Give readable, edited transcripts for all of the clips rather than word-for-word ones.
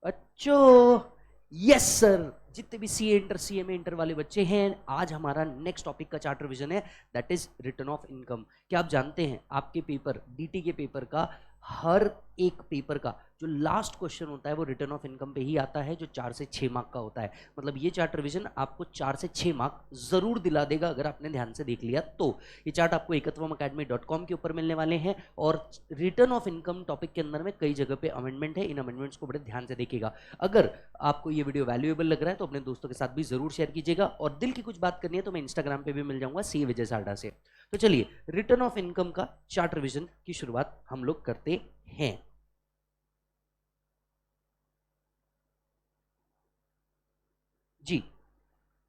अच्छो, yes sir. जितने भी सीए इंटर सीएमए इंटर वाले बच्चे हैं, आज हमारा नेक्स्ट टॉपिक का चार्ट रिवीजन है, that is return of income. क्या आप जानते हैं आपके पेपर डीटी के पेपर का हर एक पेपर का जो लास्ट क्वेश्चन होता है वो रिटर्न ऑफ इनकम पे ही आता है, जो 4 से 6 मार्क का होता है। मतलब ये चार्ट रिवीजन आपको 4 से 6 मार्क जरूर दिला देगा अगर आपने ध्यान से देख लिया तो। ये चार्ट आपको ekatvam.academy.com के ऊपर मिलने वाले हैं, और रिटर्न ऑफ इनकम टॉपिक के अंदर में कई जगह पे अमेंडमेंट है, इन अमेंडमेंट्स को बड़े ध्यान से देखिएगा। अगर आपको ये वीडियो वैल्यूएबल लग रहा है तो अपने दोस्तों के साथ भी जरूर शेयर कीजिएगा, और दिल की कुछ बात करनी है तो मैं इंस्टाग्राम पे भी मिल जाऊंगा सी विजय सारडा से। तो चलिए रिटर्न ऑफ इनकम का चार्ट रिवीजन की शुरुआत हम लोग करते हैं। जी,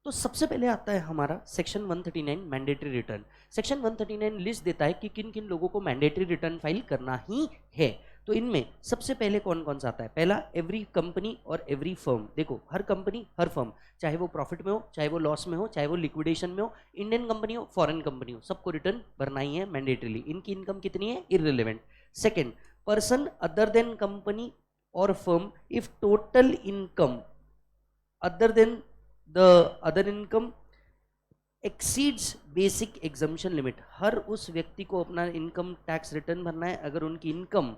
तो सबसे पहले आता है हमारा section 139 mandatory return. Section 139 list देता है कि किन किन लोगों को मैंडेटरी रिटर्न फाइल करना ही है। तो इनमें सबसे पहले कौन कौन सा आता है? पहला, एवरी कंपनी और एवरी फर्म। देखो, हर कंपनी हर फर्म, चाहे वो प्रॉफिट में हो, चाहे वो लॉस में हो, चाहे वो लिक्विडेशन में हो, इंडियन कंपनी हो, फॉरेन कंपनी हो, सबको रिटर्न भरना ही है मैंडेटरीली। इनकी इनकम कितनी है? Irrelevant. Second, person other than company और firm if total income other than the other income exceeds basic exemption limit। हर उस व्यक्ति को अपना इनकम टैक्स रिटर्न भरना है अगर उनकी इनकम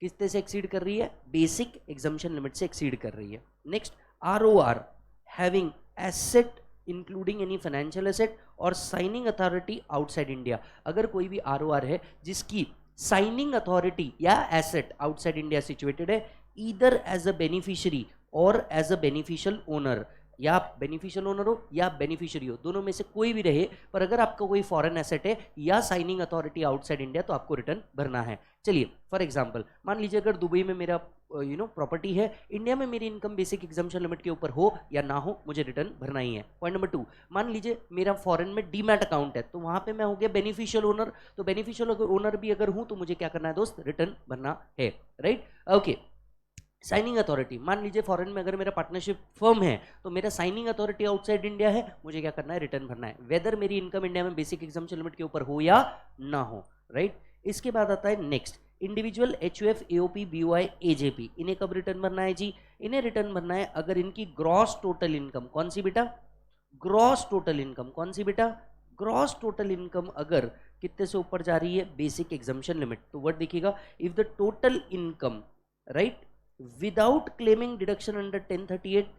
कितने से एक्सीड कर रही है? बेसिक एग्जम्पशन लिमिट से एक्सीड कर रही है। Next, ROR having asset including any financial asset और साइनिंग अथॉरिटी आउटसाइड इंडिया। अगर कोई भी आरओआर है जिसकी साइनिंग अथॉरिटी या एसेट आउटसाइड इंडिया सिचुएटेड है, ईदर एज अ बेनिफिशियरी और एज अ बेनिफिशियल ओनर, या आप बेनिफिशियल ओनर हो या बेनिफिशियरी हो, दोनों में से कोई भी रहे, पर अगर आपका कोई फॉरेन एसेट है या साइनिंग अथॉरिटी आउटसाइड इंडिया तो आपको रिटर्न भरना है। चलिए फॉर एग्जांपल मान लीजिए अगर दुबई में मेरा प्रॉपर्टी है, इंडिया में मेरी इनकम बेसिक एग्जम्पशन लिमिट के ऊपर हो या ना हो, मुझे रिटर्न भरना ही है। पॉइंट नंबर 2, मान लीजिए मेरा फॉरेन में डीमैट अकाउंट है, तो वहां पे मैं हो गया बेनिफिशियल ओनर, तो बेनिफिशियल ओनर भी अगर हूं तो मुझे क्या करना है दोस्त? रिटर्न भरना है, राइट? ओके। साइनिंग अथॉरिटी, मान लीजिए फॉरेन में अगर मेरा पार्टनरशिप फर्म है तो मेरा साइनिंग अथॉरिटी आउटसाइड इंडिया है, मुझे क्या करना है? रिटर्न भरना है, वेदर मेरी इनकम इंडिया में बेसिक एग्जम्पशन लिमिट के ऊपर हो या ना हो, राइट? इसके बाद आता है next, individual HUF AOP BOI AJP. इन्हें कब रिटर्न भरना है जी? इन्हें रिटर्न भरना है अगर इनकी ग्रॉस टोटल इनकम, कौन सी बेटा? ग्रॉस टोटल इनकम, कौन सी बेटा? ग्रॉस टोटल इनकम अगर कितने से ऊपर जा रही है? Basic exemption limit. तो वर्ड देखिएगा, if the total income, right, without claiming deduction under 1038,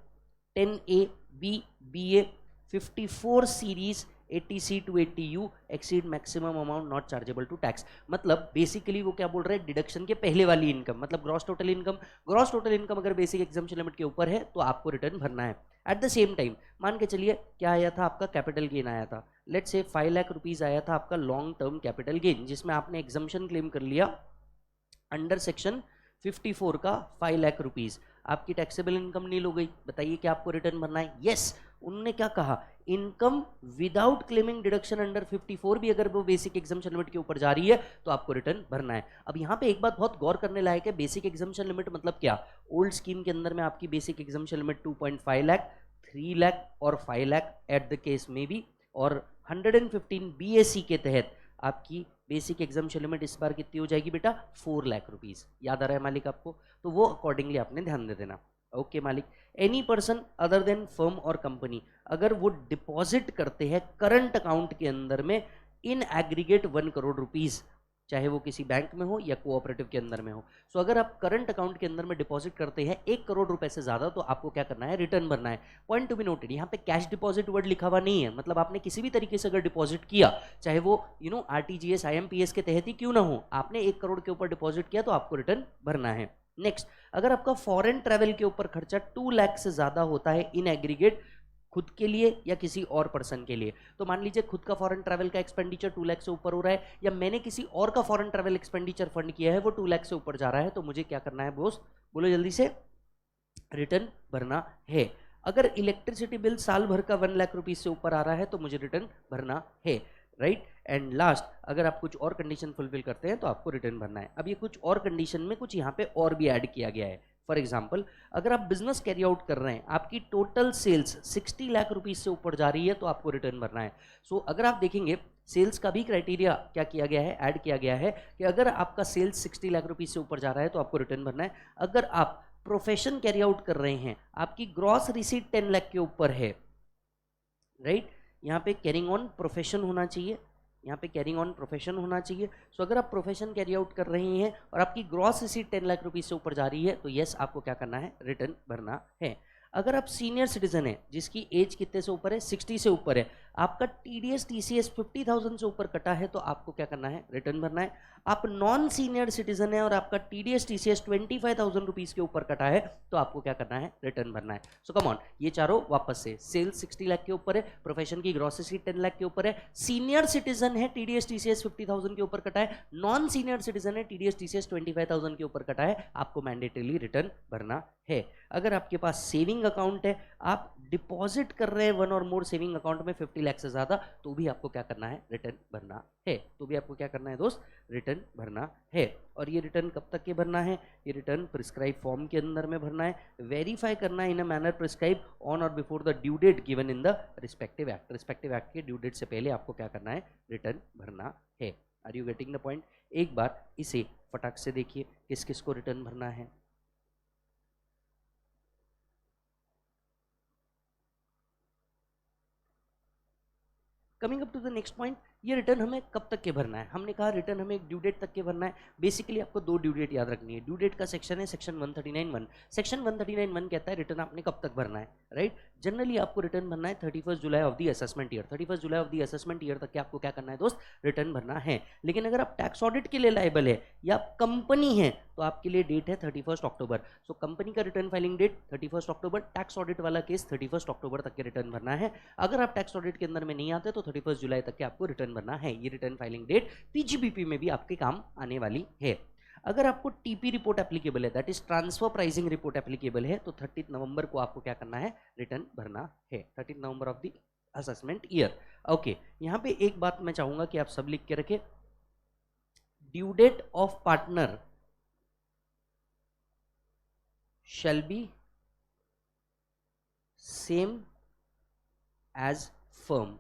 10A, B, BA, 54 series 80C to 80U exceed maximum amount not chargeable to tax। मतलब बेसिकली वो क्या बोल रहे हैं? डिडक्शन के पहले वाली इनकम, मतलब gross total income. Gross total income अगर बेसिक एग्जम्पशन लिमिट के ऊपर है तो आपको रिटर्न भरना है। एट द सेम टाइम मान के चलिए क्या आया था? आपका कैपिटल गेन आया था, लेट से 5 लाख रुपीज आया था आपका लॉन्ग टर्म कैपिटल गेन, जिसमें आपने एग्जम्पशन क्लेम कर लिया अंडर सेक्शन 54 का 5 लाख रुपीज। आपकी टैक्सेबल इनकम नील हो गई, बताइए क्या आपको रिटर्न भरना है? यस। उन्होंने क्या कहा? Income without claiming deduction under 54 भी अगर वो बेसिक एग्जम्पशन लिमिट के ऊपर जा रही है तो आपको रिटर्न भरना है। अब यहाँ पे एक बात बहुत गौर करने लायक है, बेसिक एग्जम्पशन लिमिट मतलब क्या? ओल्ड स्कीम के अंदर में आपकी basic exemption limit 2.5 lakh, 3 lakh और 5 लाख एट द केस में भी, और 115 बीएसी के तहत आपकी बेसिक एग्जम्पशन लिमिट इस बार कितनी हो जाएगी बेटा? 4 लाख रुपीज। याद आ रहा है मालिक आपको? तो वो अकॉर्डिंगली आपने ध्यान दे देना। ओके मालिक। Any person other then firm और कंपनी, अगर वो डिपॉजिट करते हैं करंट अकाउंट के अंदर में इन एग्रीगेट 1 करोड़ रुपीज, चाहे वो किसी बैंक में हो या कोऑपरेटिव के अंदर में हो, सो अगर आप करंट अकाउंट के अंदर में डिपॉजिट करते हैं 1 करोड़ रुपए से ज्यादा, तो आपको क्या करना है? रिटर्न भरना है। पॉइंट टू बी नोटेड, यहाँ पे कैश डिपॉजिट वर्ड लिखा हुआ नहीं है, मतलब आपने किसी भी तरीके से अगर डिपॉजिट किया, चाहे वो आरटीजीएस आईएमपीएस के तहत ही क्यों ना हो, आपने 1 करोड़ के ऊपर डिपॉजिट किया तो आपको रिटर्न भरना है। नेक्स्ट, अगर आपका फॉरेन ट्रेवल के ऊपर खर्चा 2 लाख से ज्यादा होता है इन एग्रीगेट, खुद के लिए या किसी और पर्सन के लिए, तो मान लीजिए खुद का फॉरेन ट्रैवल का एक्सपेंडिचर 2 लाख से ऊपर हो रहा है, या मैंने किसी और का फॉरेन ट्रैवल एक्सपेंडिचर फंड किया है वो 2 लाख से ऊपर जा रहा है, तो मुझे क्या करना है बोस? बोलो जल्दी से। रिटर्न भरना है। अगर इलेक्ट्रिसिटी बिल साल भर का 1 लाख रुपीज से ऊपर आ रहा है तो मुझे रिटर्न भरना है, राइट? एंड लास्ट, अगर आप कुछ और कंडीशन फुलफिल करते हैं तो आपको रिटर्न भरना है। अब ये कुछ और कंडीशन में कुछ यहाँ पे और भी ऐड किया गया है। फॉर एग्जाम्पल, अगर आप बिजनेस कैरी आउट कर रहे हैं, आपकी टोटल सेल्स 60 लाख रुपीज से ऊपर जा रही है तो आपको रिटर्न भरना है। सो अगर आप देखेंगे सेल्स का भी क्राइटेरिया क्या किया गया है? ऐड किया गया है कि अगर आपका सेल्स 60 लाख रुपीज से ऊपर जा रहा है तो आपको रिटर्न भरना है। अगर आप प्रोफेशन कैरी आउट कर रहे हैं, आपकी ग्रॉस रिसीट 10 लाख के ऊपर है, राइट, यहाँ पे कैरिंग ऑन प्रोफेशन होना चाहिए, यहाँ पे कैरिंग ऑन प्रोफेशन होना चाहिए। सो अगर आप प्रोफेशन कैरी आउट कर रहे हैं और आपकी ग्रॉस रिसीट 10 लाख रुपीज से ऊपर जा रही है तो यस आपको क्या करना है, रिटर्न भरना है। अगर आप सीनियर सिटीजन है जिसकी एज कितने से ऊपर है, 60 से ऊपर है, आपका टीडीएस टीसीएस 50,000 से ऊपर कटा है तो आपको क्या करना है, रिटर्न भरना है। आप नॉन सीनियर सिटीजन है और आपका टीडीएस टीसीएस 25,000 रुपीज के ऊपर कटा है तो आपको क्या करना है, रिटर्न भरना है। सो कम ऑन, ये चारों वापस से, सेल्स 60 लाख के ऊपर है, प्रोफेशन की ग्रॉस रिसीट 10 लाख के ऊपर है, सीनियर सिटीजन है, टीडीएस टीसीएस 50,000 के ऊपर कटा है, नॉन सीनियर सिटीजन है, टीडीएस टीसीएस 25,000 के ऊपर कटा है, आपको मैंडेटरीली रिटर्न भरना है। अगर आपके पास सेविंग अकाउंट है, आप डिपॉजिट कर रहे हैं वन और मोर सेविंग अकाउंट में 50 लाख से ज्यादा, तो भी आपको क्या करना है, रिटर्न भरना है। तो भी आपको क्या करना है दोस्त, रिटर्न भरना है। और ये रिटर्न कब तक के भरना है, ये रिटर्न प्रिस्क्राइब फॉर्म के अंदर में भरना है, वेरीफाई करना है in a manner prescribe on और before the due date given in the respective act. Respective act के ड्यू डेट से पहले आपको क्या करना है, रिटर्न भरना है। Are you getting the point? एक बार इसे फटाक से देखिए, किस किस को रिटर्न भरना है। Coming up to the next point, ये रिटर्न हमें कब तक के भरना है। हमने कहा रिटर्न हमें एक ड्यू डेट तक के भरना है। बेसिकली आपको दो ड्यू डेट याद रखनी है। ड्यू डेट का सेक्शन है सेक्शन 139(1). सेक्शन 139(1) कहता है रिटर्न आपने कब तक भरना है, राइट। जनरली आपको रिटर्न भरना है 31 July of the assessment year. 31 July of the assessment year तक के आपको क्या करना है दोस्त, रिटर्न भरना है। लेकिन अगर आप टैक्स ऑडिट के लिए लायबल है या आप कंपनी है तो आपके लिए डेट है 31 अक्टूबर। सो कंपनी का रिटर्न फाइलिंग डेट 31 अक्टूबर, टैक्स ऑडिट वाला केस 31 अक्टूबर तक के रिटर्न भरना है। अगर आप टैक्स ऑडिट के अंदर में नहीं आते तो 31 जुलाई तक के आपको रिटर्न भरना है। ये रिटर्न फाइलिंग डेट पीजीबीपी में भी आपके काम आने वाली है। अगर आपको टीपी रिपोर्ट एप्लीकेबल है, that is transfer pricing report applicable है, तो 30 नवंबर को आपको क्या करना है, रिटर्न भरना है। 30 November of the assessment year. Okay, यहां पे एक बात मैं चाहूंगा कि आप सब लिख के रखें, due date of partner shall be same as firm।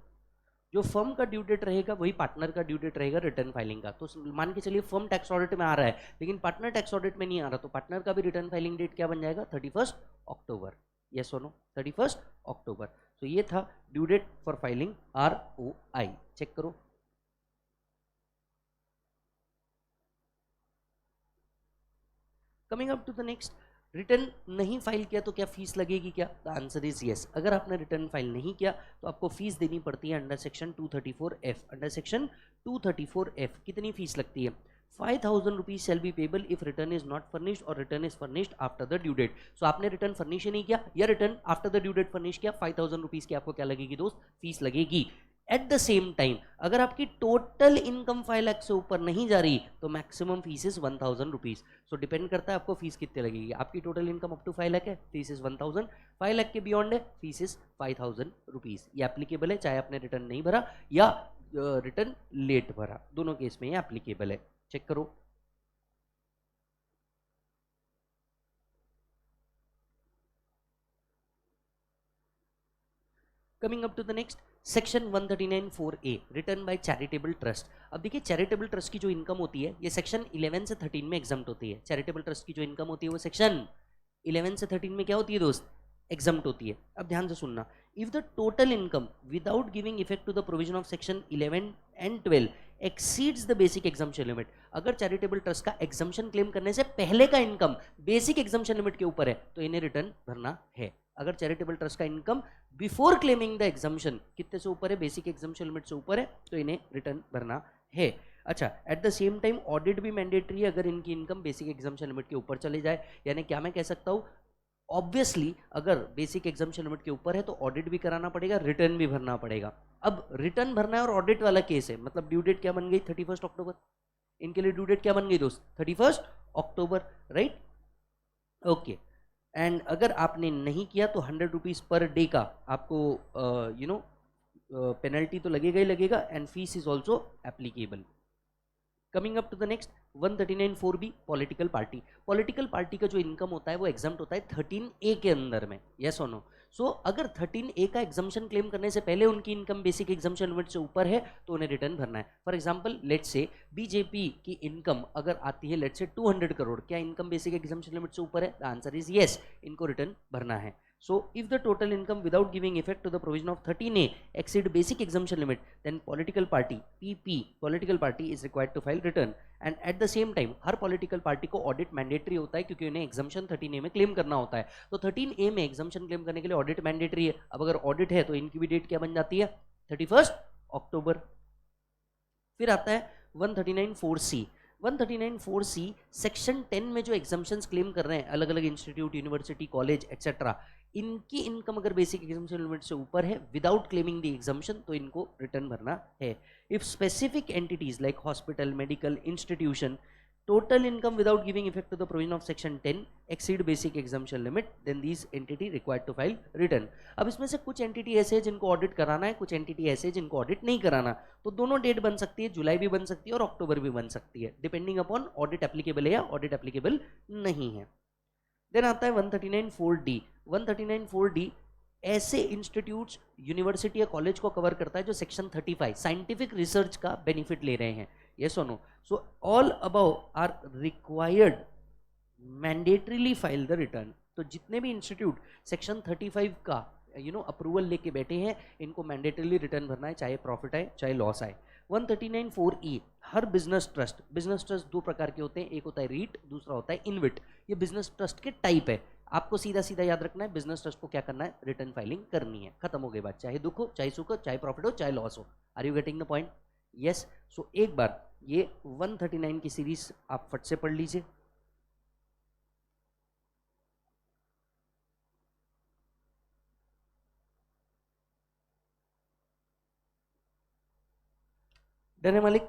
जो फर्म का ड्यू डेट रहेगा वही पार्टनर का ड्यू डेट रहेगा रिटर्न फाइलिंग का। तो मान के चलिए फर्म टैक्स ऑडिट में आ रहा है लेकिन पार्टनर टैक्स ऑडिट में नहीं आ रहा, तो पार्टनर का भी रिटर्न फाइलिंग डेट क्या बन जाएगा, 31 अक्टूबर। यस और नो, 31 अक्टूबर। तो ये था due date for filing ROI। Check करो। Coming up to the next, return नहीं फाइल किया तो क्या फीस लगेगी क्या? The answer is yes. अगर आपने रिटर्न फाइल नहीं किया तो आपको फीस देनी पड़ती है under section 234F। Under section 234F कितनी फीस लगती है? 5,000 rupees shall be payable if return is not furnished और return is furnished after the due date. So आपने रिटर्न फर्निश ही नहीं किया या return after the due date furnish किया, 5,000 रुपीज की आपको क्या लगेगी दोस्त, फीस लगेगी। एट द सेम टाइम अगर आपकी टोटल इनकम 5 लाख से ऊपर नहीं जा रही तो maximum fees is 1,000 rupees. So depend करता है आपको फीस कितने लगेगी। आपकी total income up to 5 lakh है, फीस इज 1,000। 5 लाख के बियॉन्ड है, फीस इज 5,000 रुपीज। ये एप्लीकेबल है चाहे आपने रिटर्न नहीं भरा या रिटर्न लेट भरा, दोनों केस में ये एप्लीकेबल है। चेक करो। Coming up to the next, section 139(4)A return by charitable trust. अब देखिए चैरिटेबल ट्रस्ट की जो इनकम होती है ये सेक्शन 11 से 13 में एग्जम्प्ट होती है। चैरिटेबल ट्रस्ट की जो इनकम होती है वो सेक्शन 11 से 13 में क्या होती है दोस्त, एग्जम्प्ट होती है। अब ध्यान से सुनना, if the total income without giving effect to the provision of section 11 and 12 exceeds the basic exemption limit. अगर चैरिटेबल ट्रस्ट का एग्जम्पशन क्लेम करने से पहले का इनकम बेसिक एग्जम्पशन लिमिट के ऊपर है तो इन्हें रिटर्न भरना है। अगर चैरिटेबल ट्रस्ट का income before claiming the exemption कितने से ऊपर है, बेसिक एग्जम्पशन लिमिट से ऊपर है, तो इन्हें रिटर्न भरना है। अच्छा, at the same time audit भी मैंडेटरी है अगर इनकी इनकम बेसिक एग्जम्पशन लिमिट के ऊपर चले जाए। यानी क्या मैं कह सकता हूँ, ऑब्वियसली अगर बेसिक एग्जम्पशन लिमिट के ऊपर है तो ऑडिट भी कराना पड़ेगा, रिटर्न भी भरना पड़ेगा। अब रिटर्न भरना है और ऑडिट वाला केस है, मतलब ड्यू डेट क्या बन गई, 31 अक्टूबर। इनके लिए ड्यू डेट क्या बन गई दोस्त, 31 अक्टूबर, राइट। ओके, एंड अगर आपने नहीं किया तो 100 रुपीज पर डे का आपको पेनल्टी तो लगेगा ही लगेगा, and fees is also applicable. Coming up to the next 139(4)B political party. Political party का जो इनकम होता है वो एग्जम्प्ट होता है 13A के अंदर में। यस और नो? सो अगर 13A का एग्जाम्पशन क्लेम करने से पहले उनकी इनकम बेसिक एग्जाम्पशन लिमिट से ऊपर है तो उन्हें रिटर्न भरना है। For example let's say BJP की इनकम अगर आती है लेट्स से 200 करोड़, क्या इनकम बेसिक एग्जाम्पशन लिमिट से ऊपर है? द आंसर इज यस, इनको रिटर्न भरना है। So if the total income without giving effect to the provision of 13A exceed basic exemption limit, then political party is required to file return. And at the same time her political party को audit mandatory होता है क्योंकि उन्हें exemption 13A में claim करना होता है। तो 13A में exemption claim करने के लिए audit mandatory है। अब अगर audit है तो इनकी भी डेट क्या बन जाती है? 31 अक्टूबर। फिर आता है 139(4)(c). 139(4)(c) सेक्शन 10 में जो एग्जाम्पशंस क्लेम कर रहे हैं अलग अलग इंस्टीट्यूट, यूनिवर्सिटी, कॉलेज एक्सेट्रा, इनकी इनकम अगर बेसिक एग्जाम्पशन लिमिट से ऊपर है विदाउट क्लेमिंग द एग्जाम्पशन तो इनको रिटर्न भरना है। If specific entities like hospital, medical institution, total income without giving effect to the provision of section 10 exceed basic exemption limit, then these entity required to file return. अब इसमें से कुछ entity ऐसे है जिनको ऑडिट कराना है, कुछ एंटिटी ऐसे है जिनको ऑडिट नहीं कराना, तो दोनों डेट बन सकती है, जुलाई भी बन सकती है और अक्टूबर भी बन सकती है, डिपेंडिंग अपॉन ऑडिट एप्लीकेबल है या ऑडिट एप्लीकेबल नहीं है। देन आता है 139(4)(d). 139(4)(d) ऐसे इंस्टीट्यूट्स, यूनिवर्सिटी या कॉलेज को कवर करता है जो सेक्शन 35 साइंटिफिक रिसर्च का बेनिफिट ले रहे हैं। yes or no? So all above are required mandatorily file the return. तो जितने भी इंस्टीट्यूट सेक्शन 35 का अप्रूवल लेके बैठे हैं इनको मैंडेटरीली रिटर्न भरना है, चाहे प्रॉफिट आए चाहे लॉस आए। 139(4)(e) हर बिजनेस ट्रस्ट दो प्रकार के होते हैं, एक होता है रीट, दूसरा होता है इनविट। ये बिजनेस ट्रस्ट के टाइप है, आपको सीधा सीधा याद रखना है बिजनेस ट्रस्ट को क्या करना है, रिटर्न फाइलिंग करनी है, खत्म हो गई बात, चाहे दुख हो चाहे सुख हो चाहे प्रॉफिट हो चाहे लॉस हो। Are you getting the point? Yes. So एक बार ये 139 की सीरीज आप फट से पढ़ लीजिए। डन है मालिक?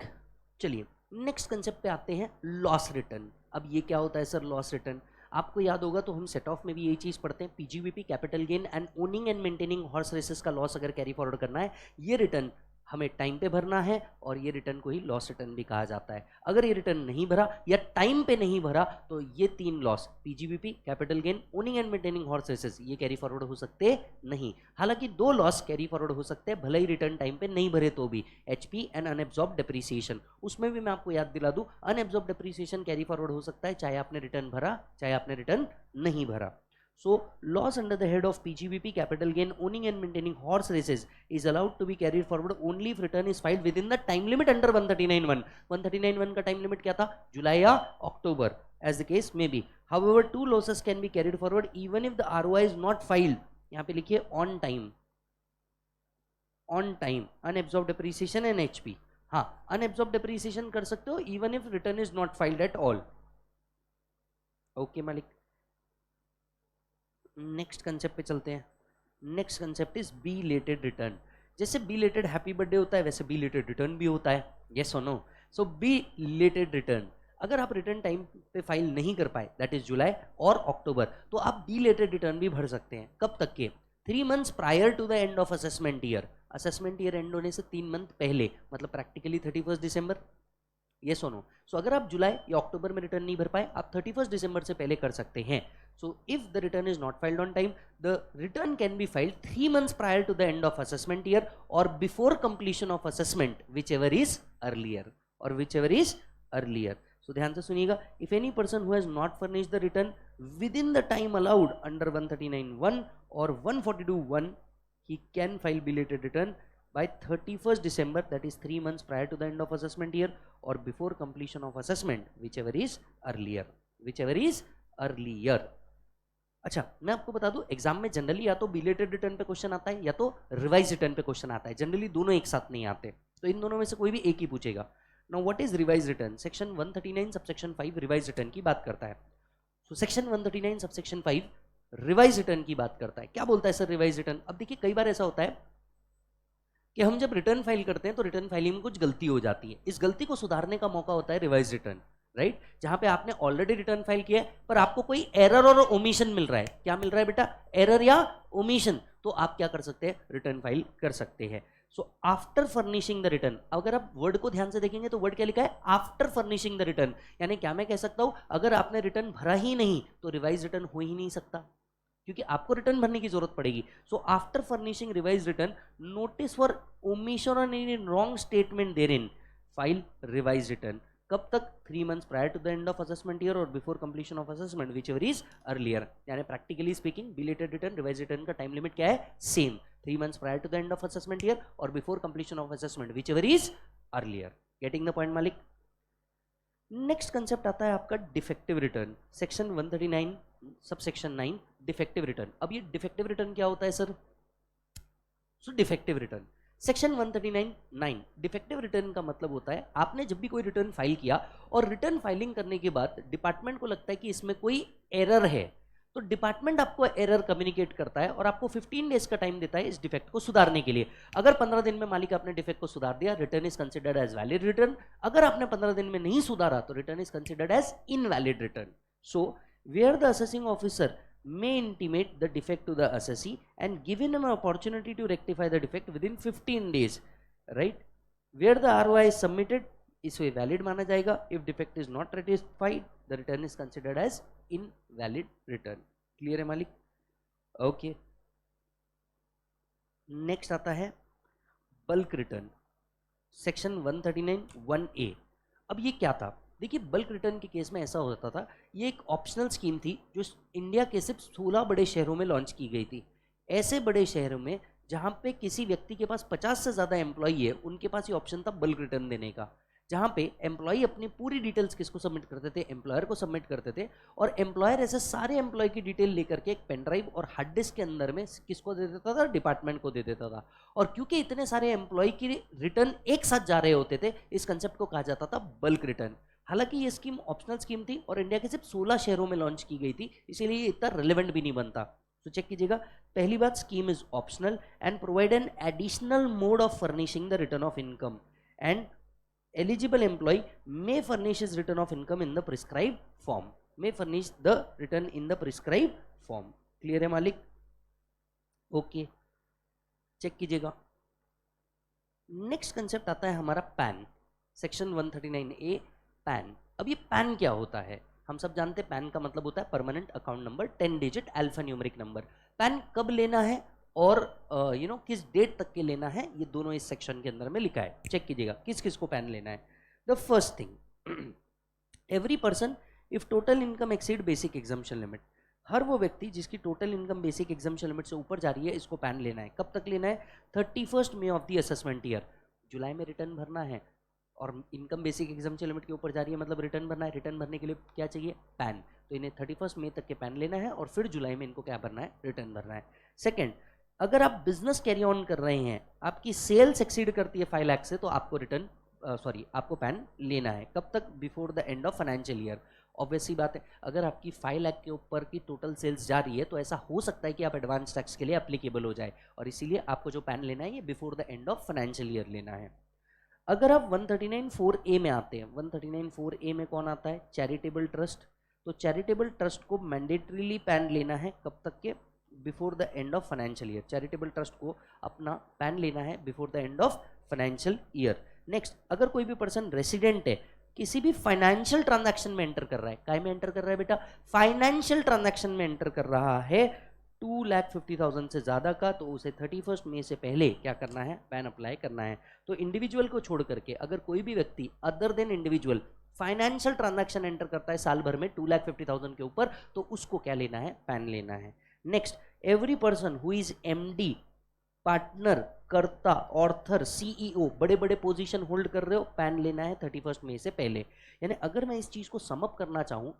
चलिए नेक्स्ट कंसेप्ट पे आते हैं, लॉस रिटर्न। अब ये क्या होता है सर लॉस रिटर्न? आपको याद होगा तो हम सेट ऑफ में भी यही चीज पढ़ते हैं, PGBP capital gain and owning and maintaining horse races का लॉस अगर कैरी फॉरवर्ड करना है, ये रिटर्न हमें टाइम पे भरना है और ये रिटर्न को ही लॉस रिटर्न भी कहा जाता है। अगर ये रिटर्न नहीं भरा या टाइम पे नहीं भरा तो ये तीन loss, PGBP, capital gain, owning and maintaining horse races, ये कैरी फॉरवर्ड हो सकते नहीं। हालांकि दो लॉस कैरी फॉरवर्ड हो सकते हैं भले ही रिटर्न टाइम पे नहीं भरे तो भी, एचपी एंड अनएब्सॉर्ब डेप्रिसिएशन। उसमें भी मैं आपको याद दिला दूं, अनएब्सॉर्ब डेप्रिसिएशन कैरी फॉरवर्ड हो सकता है चाहे आपने रिटर्न भरा चाहे आपने रिटर्न नहीं भरा। So loss under the head of PGBP, capital gain, owning and maintaining horse races is allowed to be carried forward only if return is filed within the time limit under 139(1). 139(1) का time limit क्या था? जुलाई या अक्टूबर, as the case may be. However, two losses can be carried forward even if the ROI is not filed. यहाँ पे लिखिए on time, unabsorbed depreciation and HP. हाँ, unabsorbed depreciation कर सकते हो even if return is not filed at all. Okay मालिक, next concept पे चलते हैं। Next concept is belated return. जैसे बिलेटेड हैप्पी बर्थडे होता है वैसे बिलेटेड रिटर्न भी होता है, यस और नो? सो बिलेटेड रिटर्न, अगर आप रिटर्न टाइम पे फाइल नहीं कर पाए दैट इज जुलाई और अक्टूबर, तो आप बिलेटेड रिटर्न भी भर सकते हैं। कब तक के? 3 months prior to the end of assessment year. Assessment year end होने से 3 month पहले, मतलब प्रैक्टिकली 31 दिसंबर, यस और नो? सो अगर आप जुलाई या अक्टूबर में रिटर्न नहीं भर पाए आप 31 दिसंबर से पहले कर सकते हैं। So if the return is not filed on time, the return can be filed 3 months prior to the end of assessment year और before completion of assessment, whichever is earlier. So ध्यान से सुनिएगा, if any person who has not furnish the return within the time allowed under 139(1) और 142(1), he can file belated return by 31st December, that is 3 months prior to the end of assessment year or before completion of assessment, whichever is earlier. अच्छा, मैं आपको बता दूं exam में generally या तो belated return पे क्वेश्चन आता है या तो रिवाइज रिटर्न पे क्वेश्चन आता है, जनरली दोनों एक साथ नहीं आते, तो इन दोनों में से कोई भी एक ही पूछेगा। Now what is revise return? Section 139 subsection 5 revise return की बात करता है। So section 139 subsection 5 revise return की बात करता है। क्या बोलता है सर रिवाइज रिटर्न? अब देखिए कई बार ऐसा होता है कि हम जब रिटर्न फाइल करते हैं तो रिटर्न फाइलिंग में कुछ गलती हो जाती है, इस गलती को सुधारने का मौका होता है रिवाइज रिटर्न, राइट? जहां पे आपने ऑलरेडी रिटर्न फाइल किया है पर आपको कोई एरर और ओमिशन मिल रहा है। क्या मिल रहा है बेटा? एरर या ओमिशन। तो आप क्या कर सकते हैं? रिटर्न फाइल कर सकते हैं। सो आफ्टर फर्निशिंग द रिटर्न, अगर आप वर्ड को ध्यान से देखेंगे तो वर्ड क्या लिखा है? After furnishing the return. यानी क्या मैं कह सकता हूं अगर आपने रिटर्न भरा ही नहीं तो रिवाइज रिटर्न हो ही नहीं सकता, क्योंकि आपको रिटर्न भरने की जरूरत पड़ेगी. So after furnishing revise return, notice for omission और any wrong statement therein, file revise return. कब तक? 3 months prior to the end of assessment year और before completion of assessment, whichever is earlier. यानी practically speaking belated return, revised return का time limit क्या है? Same. 3 months prior to the end of assessment year और before completion of assessment, whichever is earlier. Getting the point, Malik? Next concept आता है आपका defective return. Section 139 subsection 9 defective return. अब ये defective return क्या होता है sir? So defective return section 139(9) defective return का मतलब होता है आपने जब भी कोई रिटर्न फाइल किया और रिटर्न फाइलिंग करने के बाद डिपार्टमेंट को लगता है कि इसमें कोई एरर है, तो डिपार्टमेंट आपको एरर कम्युनिकेट करता है और आपको 15 डेज का टाइम देता है इस डिफेक्ट को सुधारने के लिए. अगर 15 दिन में मालिक आपने डिफेक्ट को सुधार दिया, return is considered as valid return. अगर आपने 15 दिन में नहीं सुधारा तो return is considered as invalid return. So where the assessing officer may intimate the defect to the assessee and give him an opportunity to rectify the defect within 15 days, right? Where the ROI is submitted, इसे valid माना जाएगा. If defect is not rectified, the return is considered as invalid return. Clear है मालिक? Okay. Next आता है bulk return, section 139(1)(a). अब ये क्या था? देखिए, बल्क रिटर्न के केस में ऐसा होता था, ये एक ऑप्शनल स्कीम थी जो इंडिया के सिर्फ 16 बड़े शहरों में लॉन्च की गई थी. ऐसे बड़े शहरों में जहाँ पे किसी व्यक्ति के पास 50 से ज़्यादा एम्प्लॉई है, उनके पास ये ऑप्शन था बल्क रिटर्न देने का, जहाँ पे एम्प्लॉई अपनी पूरी डिटेल्स किसको सबमिट करते थे? एम्प्लॉयर को सबमिट करते थे. और एम्प्लॉयर ऐसे सारे एम्प्लॉय की डिटेल लेकर के एक पेन ड्राइव और हार्ड डिस्क के अंदर में किसको दे देता था? डिपार्टमेंट को दे देता था. और क्योंकि इतने सारे एम्प्लॉय की रिटर्न एक साथ जा रहे होते थे, इस कंसेप्ट को कहा जाता था बल्क रिटर्न. हालांकि ये स्कीम ऑप्शनल स्कीम थी और इंडिया के सिर्फ 16 शहरों में लॉन्च की गई थी, इसीलिए ये इतना रिलेवेंट भी नहीं बनता. तो चेक कीजिएगा. पहली बात, scheme is optional and provide an additional mode of furnishing the return of income and eligible employee may furnish his return of income in the prescribed form. May furnish the return in the prescribed form. Clear है मालिक? Okay. Check कीजिएगा. Next concept आता है हमारा pan, section 139(a) pan. अब ये pan क्या होता है? हम सब जानते हैं पैन का मतलब होता है permanent account number, 10 digit alpha numeric number. Pan कब लेना है और किस डेट तक के लेना है, ये दोनों इस सेक्शन के अंदर में लिखा है. चेक कीजिएगा किस किस को पैन लेना है. The first thing, every person if total income exceed basic exemption limit. हर वो व्यक्ति जिसकी total income basic exemption limit से ऊपर जा रही है, इसको पैन लेना है. कब तक लेना है? 31 मई ऑफ द असेसमेंट ईयर. जुलाई में रिटर्न भरना है और इनकम बेसिक एग्जम्पशन लिमिट के ऊपर जा रही है, मतलब रिटर्न भरना है. रिटर्न भरने के लिए क्या चाहिए? पैन. तो इन्हें 31 मई तक के पैन लेना है और फिर जुलाई में इनको क्या भरना है? रिटर्न भरना है. सेकेंड, अगर आप बिजनेस कैरी ऑन कर रहे हैं, आपकी सेल्स एक्सीड करती है 5 लाख से, तो आपको आपको पैन लेना है. कब तक? Before the end of financial year. Obvious सी बात है, अगर आपकी 5 लाख के ऊपर की टोटल सेल्स जा रही है तो ऐसा हो सकता है कि आप एडवांस टैक्स के लिए एप्लीकेबल हो जाए, और इसीलिए आपको जो पैन लेना है ये before the end of financial year लेना है. अगर आप 139(4)(a) में आते हैं, 139(4)(a) में कौन आता है? Charitable trust. तो चैरिटेबल ट्रस्ट को मैंडेटरीली पैन लेना है कब तक के? Before the end of financial year. Charitable trust को अपना पैन लेना है before the end of financial year. Next, अगर कोई भी पर्सन रेसिडेंट है, किसी भी फाइनेंशियल ट्रांजैक्शन में एंटर कर रहा है, काय में एंटर कर रहा है बेटा? फाइनेंशियल ट्रांजैक्शन में एंटर कर रहा है 2,50,000 से ज़्यादा का, तो उसे 31 मई से पहले क्या करना है? पैन अप्लाई करना है. तो इंडिविजुअल को छोड़ करके अगर कोई भी व्यक्ति other than individual financial transaction enter करता है साल भर में 2,50,000 के ऊपर, तो उसको क्या लेना है? पैन लेना है. Next, every person who is MD, partner, कर्ता, ऑर्थर, सीईओ, बड़े बड़े पोजीशन होल्ड कर रहे हो, पैन लेना है 31 मई से पहले. यानी अगर मैं इस चीज को समअप करना चाहूं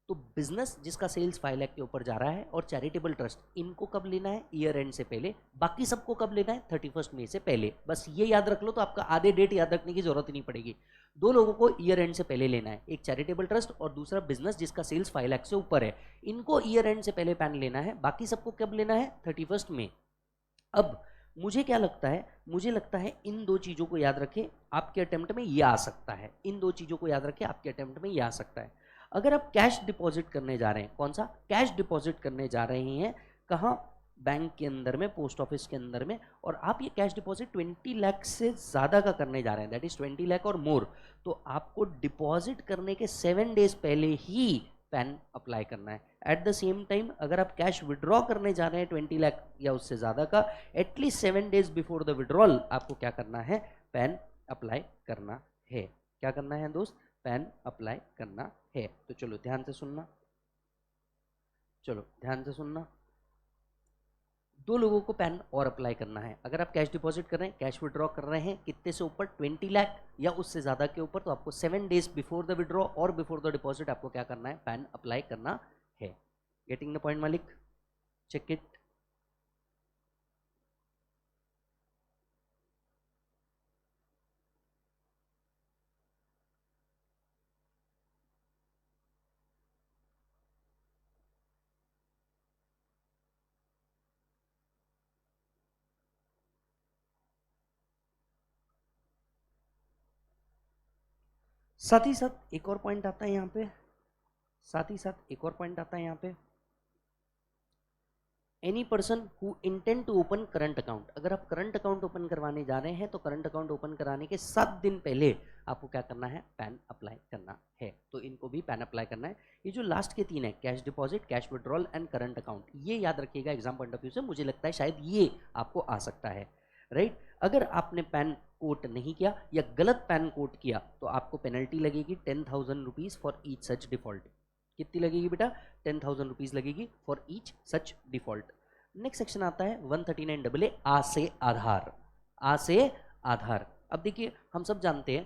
तो बिजनेस जिसका सेल्स 5 लाख के ऊपर जा रहा है और चैरिटेबल ट्रस्ट, इनको कब लेना है? ईयर एंड से पहले. बाकी सबको कब लेना है? 31 मई से पहले. बस ये याद रख लो, तो आपका आधे डेट याद रखने की जरूरत ही नहीं पड़ेगी. दो लोगों को ईयर एंड से पहले लेना है, एक चैरिटेबल ट्रस्ट और दूसरा बिजनेस जिसका सेल्स 5 लाख से ऊपर है. इनको ईयर एंड से पहले पैन लेना है, बाकी सबको कब लेना है? 31 मई. अब मुझे क्या लगता है? मुझे लगता है इन दो चीज़ों को याद रखें, आपके अटेम्प्ट में ये आ सकता है. इन दो चीज़ों को याद रखें, आपके अटेम्प्ट में ये आ सकता है. अगर आप कैश डिपॉजिट करने जा रहे हैं, कौन सा? कैश डिपॉजिट करने जा रहे हैं, कहाँ? बैंक के अंदर में, पोस्ट ऑफिस के अंदर में, और आप ये कैश डिपॉजिट 20 लाख से ज़्यादा का करने जा रहे हैं, दैट इज 20 लाख और मोर, तो आपको डिपॉजिट करने के 7 डेज पहले ही पैन अप्लाई करना है। एट द सेम टाइम अगर आप कैश विड्रॉ करने जा रहे हैं 20 लाख या उससे ज़्यादा का, at least 7 days before the withdrawal आपको क्या करना है, पैन अप्लाई करना है। क्या करना है दोस्त, पैन अप्लाई करना है। तो चलो ध्यान से सुनना, चलो ध्यान से सुनना। दो लोगों को पैन और अप्लाई करना है। अगर आप कैश डिपॉजिट कर रहे हैं, कैश विड्रॉ कर रहे हैं कितने से ऊपर, 20 लाख या उससे ज़्यादा के ऊपर, तो आपको 7 डेज बिफोर द विड्रॉ और बिफोर द डिपॉजिट आपको क्या करना है, पैन अप्लाई करना है। गेटिंग द पॉइंट मालिक, चेक इट। साथ ही साथ एक और पॉइंट आता है यहाँ पे, साथ ही साथ एक और पॉइंट आता है यहाँ पे, any person who intend to open current account. अगर आप करंट अकाउंट ओपन करवाने जा रहे हैं तो करंट अकाउंट ओपन कराने के 7 दिन पहले आपको क्या करना है, पैन अप्लाई करना है। तो इनको भी पैन अप्लाई करना है। ये जो लास्ट के 3 है, cash deposit, cash withdrawal and current account, ये याद रखिएगा एग्जाम पॉइंट ऑफ व्यू से। मुझे लगता है शायद ये आपको आ सकता है, राइट। अगर आपने पैन कोट नहीं किया या गलत पैन कोट किया तो आपको पेनल्टी लगेगी 10,000 rupees for each such default. कितनी लगेगी बेटा, 10,000 रुपीज लगेगी for each such default. Next section आता है 139AA, आ से आधार। आ से आधार। अब देखिए हम सब जानते हैं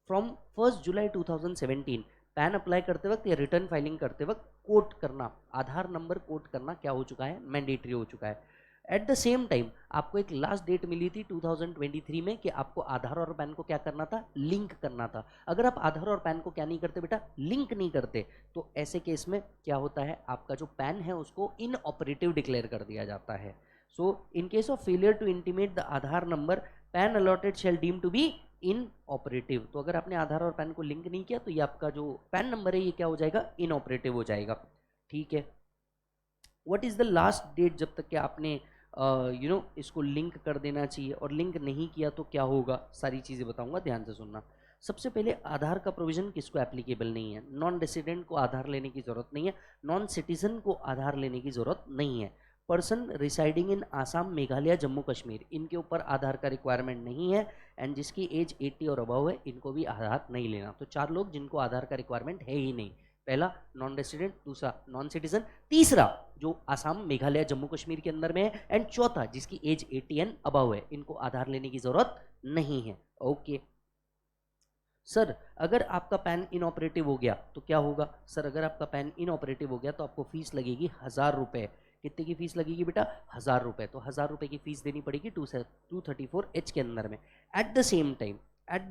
फ्रॉम 1 जुलाई 2017 पैन अप्लाई करते वक्त या रिटर्न फाइलिंग करते वक्त कोट करना, आधार नंबर कोट करना क्या हो चुका है, मैंडेटरी हो चुका है। एट द सेम टाइम आपको एक लास्ट डेट मिली थी 2023 में कि आपको आधार और पैन को क्या करना था, लिंक करना था। अगर आप आधार और पैन को क्या नहीं करते बेटा, लिंक नहीं करते, तो ऐसे केस में क्या होता है, आपका जो पैन है उसको इनऑपरेटिव डिक्लेयर कर दिया जाता है। So in case of failure to intimate the Aadhaar number, PAN allotted shall deem to be inoperative. तो अगर आपने आधार और पैन को लिंक नहीं किया तो ये आपका जो पैन नंबर है ये क्या हो जाएगा, इनऑपरेटिव हो जाएगा। ठीक है। What is the last date जब तक कि आपने इसको लिंक कर देना चाहिए, और लिंक नहीं किया तो क्या होगा, सारी चीज़ें बताऊंगा, ध्यान से सुनना। सबसे पहले आधार का प्रोविजन किसको एप्लीकेबल नहीं है, नॉन रेसिडेंट को आधार लेने की ज़रूरत नहीं है, नॉन सिटीजन को आधार लेने की ज़रूरत नहीं है, person residing in Assam, Meghalaya, Jammu Kashmir, इनके ऊपर आधार का रिक्वायरमेंट नहीं है, एंड जिसकी एज 80 और अबव है इनको भी आधार नहीं लेना। तो 4 लोग जिनको आधार का रिक्वायरमेंट है ही नहीं। पहला नॉन रेसिडेंट, दूसरा नॉन सिटीजन, तीसरा जो आसाम, मेघालय, जम्मू कश्मीर के अंदर में है, एंड चौथा जिसकी एज 80 एंड अबव है, इनको आधार लेने की जरूरत नहीं है। ओके सर, अगर आपका पैन इनऑपरेटिव हो गया तो क्या होगा, सर अगर आपका पैन इनऑपरेटिव हो गया तो आपको फीस लगेगी 1000 रुपये। कितने की फीस लगेगी बेटा, 1000 रुपये। तो 1000 रुपये की फीस देनी पड़ेगी 234H के अंदर में। At the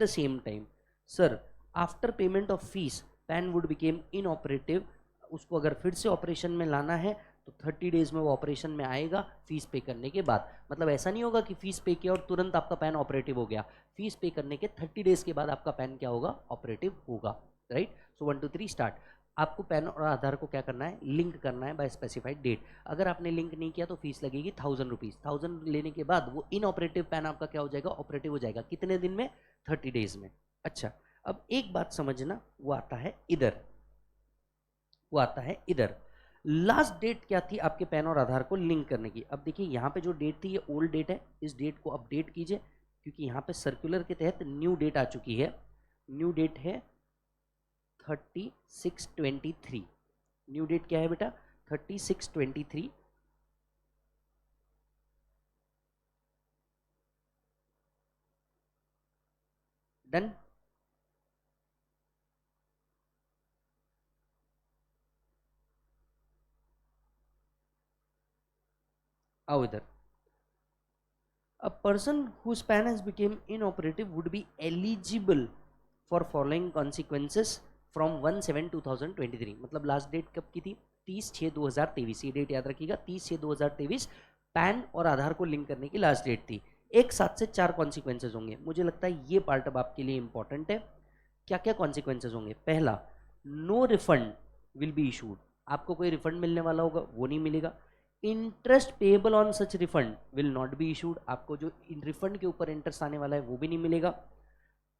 same time sir after payment of fees pan would became inoperative. उसको अगर फिर से ऑपरेशन में लाना है तो 30 डेज में वो ऑपरेशन में आएगा फीस पे करने के बाद। मतलब ऐसा नहीं होगा कि फीस पे किया और तुरंत आपका पैन ऑपरेटिव हो गया, फीस पे करने के 30 डेज के बाद आपका पैन क्या होगा, ऑपरेटिव होगा, राइट। सो 1 2 3 स्टार्ट। आपको पैन और आधार को क्या करना है, लिंक करना है बाय स्पेसिफाइड डेट। अगर आपने लिंक नहीं किया तो फीस लगेगी 1000 रुपीज़। 1000 लेने के बाद वो इनऑपरेटिव पैन आपका क्या हो जाएगा, ऑपरेटिव हो जाएगा। कितने दिन में, 30 डेज में। अच्छा, अब एक बात समझना, वो आता है इधर, वो आता है इधर। लास्ट डेट क्या थी आपके पैन और आधार को लिंक करने की। अब देखिए यहाँ पे जो डेट थी ये ओल्ड डेट है, इस डेट को अपडेट कीजिए क्योंकि यहाँ पे सर्कुलर के तहत न्यू डेट आ चुकी है। न्यू डेट है 3623। न्यू डेट क्या है बेटा, 3623। डन। आओ इधर। A person whose PAN has become inoperative would be eligible for following consequences from 1/7/2023। मतलब लास्ट डेट कब की थी, 30/6/2023। ये डेट याद रखिएगा, 30/6/2023 पैन और आधार को लिंक करने की लास्ट डेट थी। एक साथ से 4 कॉन्सिक्वेंसेज होंगे। मुझे लगता है ये पार्ट अब आपके लिए इंपॉर्टेंट है। क्या क्या कॉन्सिक्वेंसेज होंगे, पहला no refund will be issued. आपको कोई रिफंड मिलने वाला होगा वो नहीं मिलेगा। Interest payable on such refund will not be issued. आपको जो रिफंड के ऊपर इंटरेस्ट आने वाला है वो भी नहीं मिलेगा।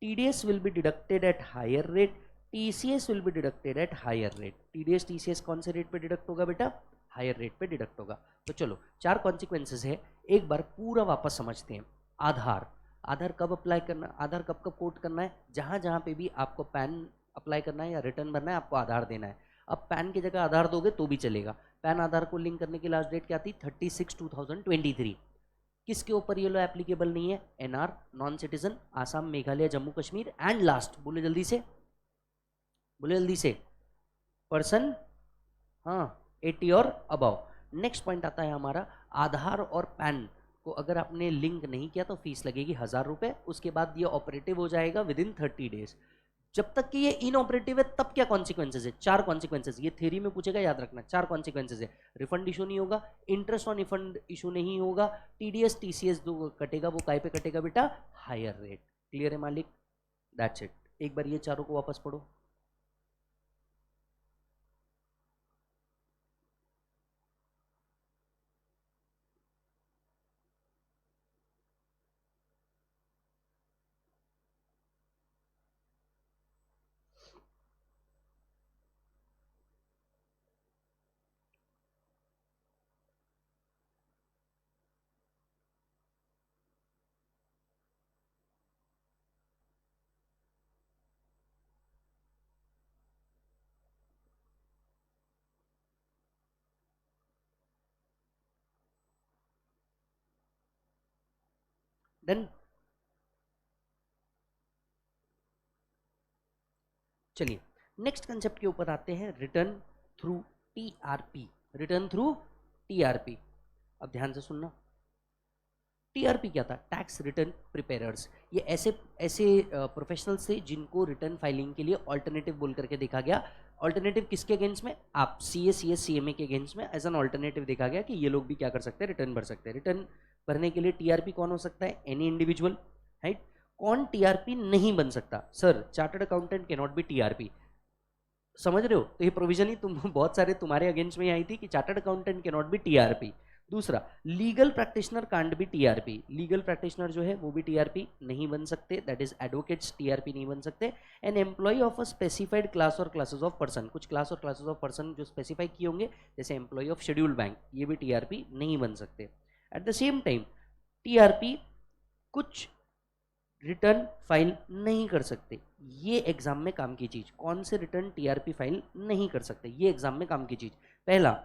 TDS will be deducted at higher rate. TCS will be deducted at higher rate. TDS TCS कौन से रेट पे डिडक्ट होगा बेटा? हायर रेट पे डिडक्ट होगा। तो चलो 4 कॉन्सिक्वेंसेस है, एक बार पूरा वापस समझते हैं। आधार, आधार कब अप्लाई करना, आधार कब कब कोट करना है? जहां जहां पे भी आपको पैन अप्लाई करना है या रिटर्न भरना है, आपको आधार देना है। अब पैन की जगह आधार दोगे तो भी चलेगा। पैन आधार को लिंक करने की लास्ट डेट क्या थी? 36/2023। किसके ऊपर ये लो एप्लीकेबल नहीं है? NR, non citizen, Assam, Meghalaya, Jammu Kashmir and last, बोले जल्दी से, बोले जल्दी से, पर्सन, हाँ 80 और अबव। नेक्स्ट पॉइंट आता है हमारा, आधार और पैन को अगर आपने लिंक नहीं किया तो फीस लगेगी 1000 रुपये। उसके बाद ये ऑपरेटिव हो जाएगा विद इन 30 डेज। जब तक कि ये इनऑपरेटिव है तब क्या कॉन्सिक्वेंसेज है? 4 कॉन्सिक्वेंसेज, ये थ्योरी में पूछेगा, याद रखना। 4 कॉन्सिक्वेंसेज है। रिफंड इशू नहीं होगा, इंटरेस्ट ऑन रिफंड इशू नहीं होगा, TDS TCS जो कटेगा वो काय पे कटेगा बेटा? Higher rate. क्लियर है मालिक? That's it. एक बार ये चारों को वापस पढ़ो। देन चलिए नेक्स्ट कंसेप्ट के ऊपर आते हैं, return through TRP। Return through TRP, अब ध्यान से सुनना। TRP क्या था? Tax return preparers. ये ऐसे ऐसे प्रोफेशनल्स थे जिनको रिटर्न फाइलिंग के लिए ऑल्टरनेटिव बोल करके देखा गया। ऑल्टरनेटिव किसके अगेंस्ट में? आप CA CS CMA के अगेंस्ट में एज एन ऑल्टरनेटिव देखा गया कि ये लोग भी क्या कर सकते हैं? रिटर्न भर सकते हैं। रिटर्न भरने के लिए TRP कौन हो सकता है? Any individual, right. कौन TRP नहीं बन सकता? Sir chartered accountant can not be TRP। समझ रहे हो? तो ये प्रोविजन ही तुम बहुत सारे तुम्हारे अगेंस्ट में आई थी कि chartered accountant can not be TRP। दूसरा, legal practitioner can't be TRP। Legal practitioner जो है वो भी TRP नहीं बन सकते, दैट इज एडवोकेट्स TRP नहीं बन सकते। An employee of a specified class और क्लासेस ऑफ पर्सन, कुछ क्लास और क्लासेस ऑफ पर्सन जो स्पेसिफाई किए होंगे, जैसे एम्प्लॉय ऑफ शेड्यूल्ड बैंक, ये भी TRP नहीं बन सकते। At the same time TRP कुछ रिटर्न फाइल नहीं कर सकते। ये एग्जाम में काम की चीज। कौन से रिटर्न TRP फाइल नहीं कर सकते? ये एग्जाम में काम की चीज। पहला,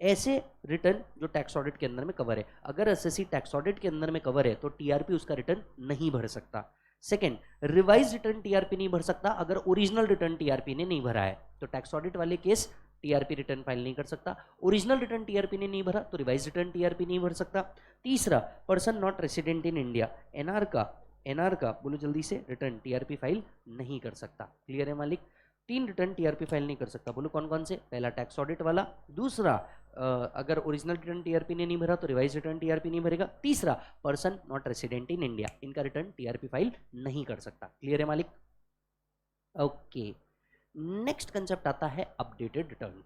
ऐसे रिटर्न जो टैक्स ऑडिट के अंदर में कवर है। अगर SSC टैक्स ऑडिट के अंदर में कवर है तो TRP उसका रिटर्न नहीं भर सकता। सेकंड, रिवाइज रिटर्न TRP नहीं भर सकता अगर ओरिजिनल रिटर्न TRP ने नहीं भरा है। तो टैक्स ऑडिट वाले केस TRP रिटर्न फाइल नहीं कर सकता। ओरिजिनल रिटर्न TRP ने नहीं भरा तो रिवाइज रिटर्न TRP नहीं भर सकता। तीसरा, person not resident in India, NR का बोलो जल्दी से, रिटर्न TRP फाइल नहीं कर सकता। क्लियर है मालिक? 3 रिटर्न TRP फाइल नहीं कर सकता। बोलो कौन कौन से? पहला टैक्स ऑडिट वाला, दूसरा अगर ओरिजिनल रिटर्न TRP ने नहीं भरा तो रिवाइज रिटर्न TRP नहीं भरेगा, तीसरा person not resident in India, इनका रिटर्न TRP फाइल नहीं कर सकता। क्लियर है मालिक? ओके, नेक्स्ट कंसेप्ट आता है updated return.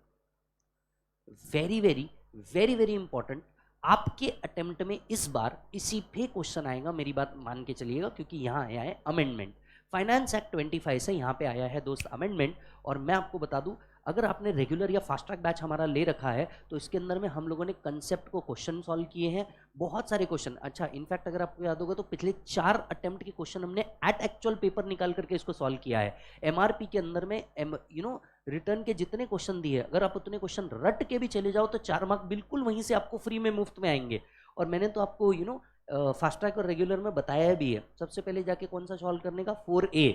Very very very very important. आपके अटेम्प्ट में इस बार इसी पे क्वेश्चन आएगा, मेरी बात मान के चलिएगा, क्योंकि यहाँ आया है अमेंडमेंट। फाइनेंस एक्ट 25 से यहाँ पे आया है दोस्त अमेंडमेंट। और मैं आपको बता दूं, अगर आपने रेगुलर या फास्ट ट्रैक बैच हमारा ले रखा है तो इसके अंदर में हम लोगों ने कंसेप्ट को क्वेश्चन सॉल्व किए हैं, बहुत सारे क्वेश्चन। अच्छा, इनफैक्ट अगर आपको याद होगा तो पिछले 4 अटेम्प्ट के क्वेश्चन हमने एट एक्चुअल पेपर निकाल करके इसको सॉल्व किया है। MRP के अंदर में रिटर्न के जितने क्वेश्चन दिए, अगर आप उतने क्वेश्चन रट के भी चले जाओ तो 4 मार्क बिल्कुल वहीं से आपको फ्री में मुफ्त में आएंगे। और मैंने तो आपको फास्ट ट्रैक और रेगुलर में बताया भी है। सबसे पहले जाके कौन सा सॉल्व करने का? 4A,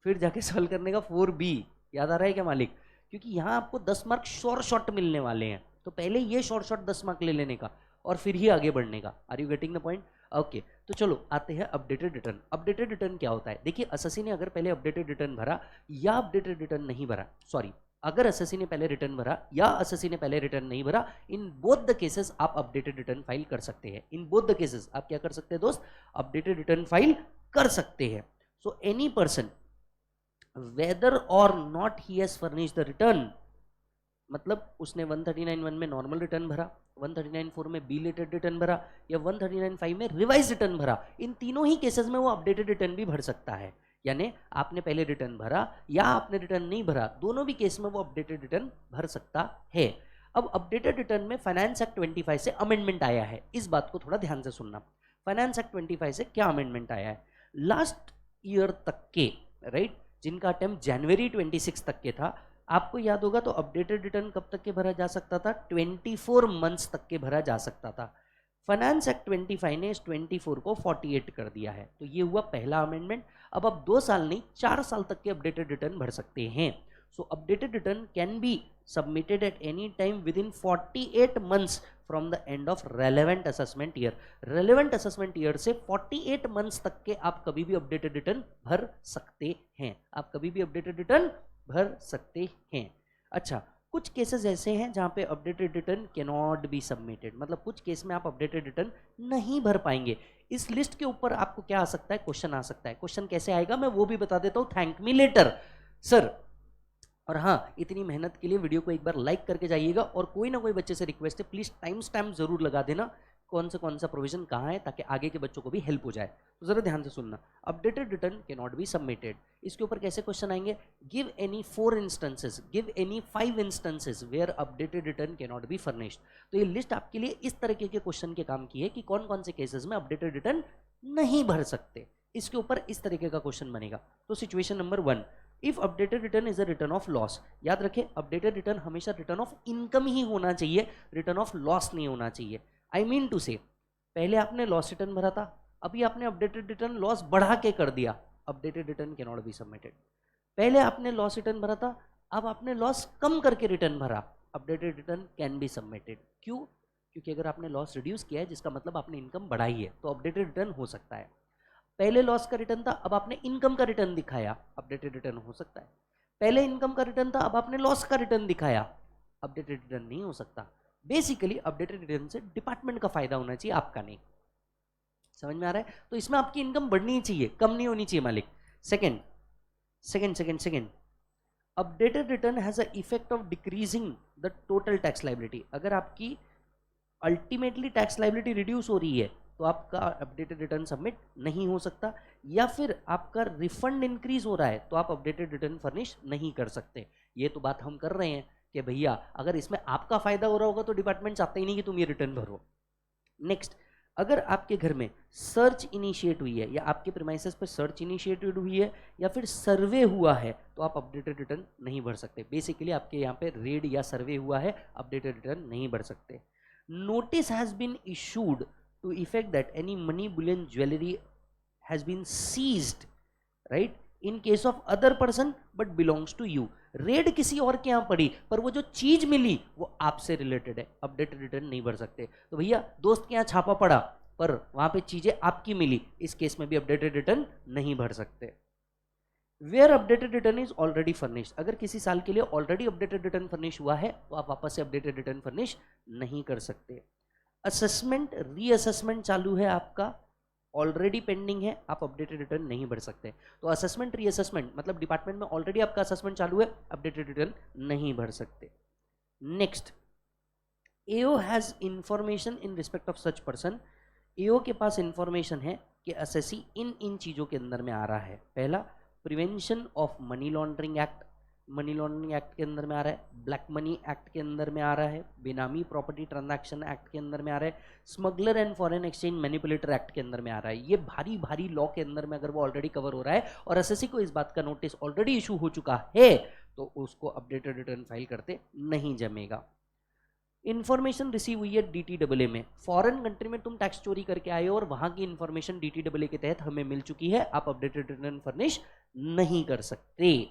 फिर जाके सॉल्व करने का 4B। याद आ रहा है क्या मालिक? क्योंकि यहाँ आपको 10 मार्क शॉर्ट मिलने वाले हैं, तो पहले ये शॉर्ट 10 मार्क ले लेने का और फिर ही आगे बढ़ने का। Are you getting the point? Okay, तो चलो आते हैं अपडेटेड रिटर्न। अपडेटेड रिटर्न क्या होता है? देखिए, एसएससी ने अगर पहले अपडेटेड रिटर्न भरा या अपडेटेड रिटर्न नहीं भरा, सॉरी, अगर एसएससी ने पहले रिटर्न भरा या एसएससी ने पहले रिटर्न नहीं भरा, इन बोथ द केसेस आप अपडेटेड रिटर्न फाइल कर सकते हैं। इन बोथ द केसेस आप क्या कर सकते हैं दोस्त? अपडेटेड रिटर्न फाइल कर सकते हैं। सो एनी पर्सन वेदर और not he has furnish the return, मतलब उसने 139(1) में नॉर्मल रिटर्न भरा, 139(4) में बिलेटेड रिटर्न भरा या 139(5) में रिवाइज रिटर्न भरा, इन तीनों ही केसेस में वो अपडेटेड रिटर्न भी भर सकता है। यानी आपने पहले रिटर्न भरा या आपने रिटर्न नहीं भरा, दोनों भी केस में वो अपडेटेड रिटर्न भर सकता है। अब अपडेटेड रिटर्न में फाइनेंस एक्ट 25 से अमेंडमेंट आया है, इस बात को थोड़ा ध्यान से सुनना। फाइनेंस एक्ट 25 से क्या अमेंडमेंट आया है? लास्ट ईयर तक के, राइट, जिनका अटेम्प्ट जनवरी 26 तक के था, आपको याद होगा तो अपडेटेड रिटर्न कब तक के भरा जा सकता था? 24 मंथ्स तक के भरा जा सकता था। फाइनेंस एक्ट 25 ने इस 24 को 48 कर दिया है। तो ये हुआ पहला अमेंडमेंट। अब आप 2 साल नहीं 4 साल तक के अपडेटेड रिटर्न भर सकते हैं। So updated return can be submitted at any time within 48 months from the end of relevant assessment year. Relevant assessment year से 48 मंथ्स तक के आप कभी भी अपडेटेड रिटर्न भर सकते हैं। आप कभी भी अपडेटेड रिटर्न भर सकते हैं। अच्छा, कुछ केसेस ऐसे हैं जहां पे updated return cannot be submitted, मतलब कुछ केस में आप अपडेटेड रिटर्न नहीं भर पाएंगे। इस लिस्ट के ऊपर आपको क्या आ सकता है? क्वेश्चन आ सकता है। क्वेश्चन कैसे आएगा मैं वो भी बता देता हूं, थैंक मी लेटर सर। और हाँ, इतनी मेहनत के लिए वीडियो को एक बार लाइक करके जाइएगा, और कोई ना कोई बच्चे से रिक्वेस्ट है, प्लीज टाइम स्टैम्प जरूर लगा देना कौन सा प्रोविजन कहाँ है, ताकि आगे के बच्चों को भी हेल्प हो जाए। तो जरा ध्यान से सुनना, updated return cannot be submitted. इसके ऊपर कैसे क्वेश्चन आएंगे? Give any 4 instances, give any 5 instances where updated return cannot be furnished. तो ये लिस्ट आपके लिए इस तरीके के क्वेश्चन के काम की है कि कौन कौन से केसेस में अपडेटेड रिटर्न नहीं भर सकते। इसके ऊपर इस तरीके का क्वेश्चन बनेगा। तो situation number 1, if updated return is a return of loss. याद रखें, अपडेटेड रिटर्न हमेशा रिटर्न ऑफ इनकम ही होना चाहिए, रिटर्न ऑफ लॉस नहीं होना चाहिए। आई मीन टू से, पहले आपने लॉस रिटर्न भरा था, अभी आपने अपडेटेड रिटर्न लॉस बढ़ा के कर दिया, updated return cannot be submitted. पहले आपने लॉस रिटर्न भरा था, अब आपने लॉस कम करके रिटर्न भरा, updated return can be submitted. क्यों? क्योंकि अगर आपने लॉस रिड्यूस किया है, जिसका मतलब आपने इनकम बढ़ाई है, तो अपडेटेड रिटर्न हो सकता है। पहले लॉस का रिटर्न था, अब आपने इनकम का रिटर्न दिखाया, अपडेटेड रिटर्न हो सकता है। पहले इनकम का रिटर्न था, अब आपने लॉस का रिटर्न दिखाया, अपडेटेड रिटर्न नहीं हो सकता। बेसिकली अपडेटेड रिटर्न से डिपार्टमेंट का फायदा होना चाहिए, आपका नहीं। समझ में आ रहा है? तो इसमें आपकी इनकम बढ़नी चाहिए, कम नहीं होनी चाहिए मालिक। Second, updated return has a effect of decreasing the total tax liability. अगर आपकी अल्टीमेटली टैक्स लायबिलिटी रिड्यूस हो रही है, तो आपका अपडेटेड रिटर्न सबमिट नहीं हो सकता। या फिर आपका रिफंड इंक्रीज हो रहा है, तो आप अपडेटेड रिटर्न फर्निश नहीं कर सकते। ये तो बात हम कर रहे हैं कि भैया अगर इसमें आपका फायदा हो रहा होगा तो डिपार्टमेंट चाहते ही नहीं कि तुम ये रिटर्न भरो। नेक्स्ट, अगर आपके घर में सर्च इनिशिएट हुई है, या आपके प्रीमाइसेस पर सर्च इनिशिएटेड हुई है, या फिर सर्वे हुआ है, तो आप अपडेटेड रिटर्न नहीं भर सकते। बेसिकली आपके यहाँ पे रेड या सर्वे हुआ है, अपडेटेड रिटर्न नहीं भर सकते। Notice has been issued to effect that any money bullion jewellery has been seized, right, in case of other person but belongs to you. Raid किसी और के यहां पड़ी, पर वो जो चीज मिली वो आपसे रिलेटेड है, अपडेटेड रिटर्न नहीं भर सकते। तो भैया दोस्त के यहां छापा पड़ा, पर वहां पे चीजें आपकी मिली, इस केस में भी अपडेटेड रिटर्न नहीं भर सकते। Where updated return is already furnished, अगर किसी साल के लिए ऑलरेडी अपडेटेड रिटर्न फर्निश हुआ है, तो आप वापस से अपडेटेड रिटर्न फर्निश नहीं कर सकते। असेसमेंट रीअसेसमेंट चालू है आपका, ऑलरेडी पेंडिंग है, आप अपडेटेड रिटर्न नहीं भर सकते। तो असेसमेंट रीअसेसमेंट मतलब डिपार्टमेंट में ऑलरेडी आपका असेसमेंट चालू है, अपडेटेड रिटर्न नहीं भर सकते। Next, AO has information in respect of such person. AO के पास इंफॉर्मेशन है कि असेसी इन चीजों के अंदर में आ रहा है। पहला, prevention of money laundering act, money laundering act के अंदर में आ रहा है, ब्लैक मनी एक्ट के अंदर में आ रहा है, बेनामी प्रॉपर्टी ट्रांजैक्शन एक्ट के अंदर में आ रहा है, smuggler and foreign exchange manipulator act के अंदर में आ रहा है। ये भारी भारी लॉ के अंदर में अगर वो ऑलरेडी कवर हो रहा है और एसएससी को इस बात का नोटिस ऑलरेडी इशू हो चुका है, तो उसको अपडेटेड रिटर्न फाइल करते नहीं जमेगा। इन्फॉर्मेशन रिसीव हुई है डीटीडब्ल्यूए में, फॉरेन कंट्री में तुम टैक्स चोरी करके आए हो और वहां की इन्फॉर्मेशन डीटीडब्ल्यूए के तहत हमें मिल चुकी है, आप अपडेटेड रिटर्न फर्निश नहीं कर सकते।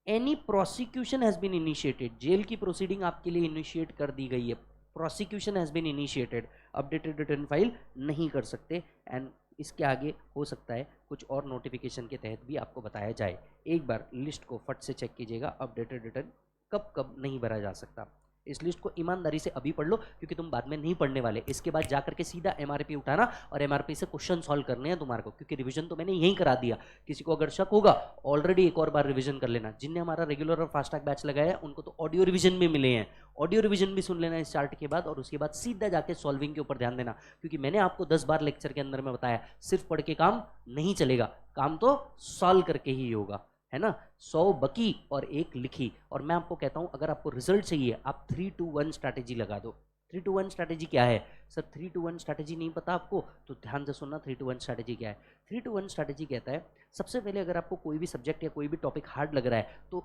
Any prosecution has been initiated, jail की प्रोसीडिंग आपके लिए इनिशिएट कर दी गई है, prosecution has been initiated, updated return file नहीं कर सकते। एंड इसके आगे हो सकता है कुछ और नोटिफिकेशन के तहत भी आपको बताया जाए। एक बार लिस्ट को फट से चेक कीजिएगा, अपडेटेड रिटर्न कब कब नहीं भरा जा सकता। इस लिस्ट को ईमानदारी से अभी पढ़ लो, क्योंकि तुम बाद में नहीं पढ़ने वाले। इसके बाद जाकर के सीधा एमआरपी उठाना और एमआरपी से क्वेश्चन सॉल्व करने हैं तुम्हारे को, क्योंकि रिवीजन तो मैंने यहीं करा दिया। किसी को अगर शक होगा ऑलरेडी एक और बार रिवीजन कर लेना। जिनने हमारा रेगुलर और फास्ट ट्रैक बैच लगाया है उनको तो ऑडियो रिवीजन भी मिले हैं, ऑडियो रिवीजन भी सुन लेना इस चार्ट के बाद, और उसके बाद सीधा जाके सॉल्विंग के ऊपर ध्यान देना, क्योंकि मैंने आपको 10 बार लेक्चर के अंदर में बताया सिर्फ पढ़ के काम नहीं चलेगा, काम तो सॉल्व करके ही होगा, है ना। 100 बकी और 1 लिखी। और मैं आपको कहता हूं अगर आपको रिजल्ट चाहिए आप 3-2-1 स्ट्रैटेजी लगा दो। 3-2-1 स्ट्रैटेजी क्या है सर? 3-2-1 स्ट्रैटेजी नहीं पता आपको तो ध्यान से सुनना 3-2-1 स्ट्रैटेजी क्या है। 3-2-1 स्ट्रैटेजी कहता है सबसे पहले अगर आपको कोई भी सब्जेक्ट या कोई भी टॉपिक हार्ड लग रहा है तो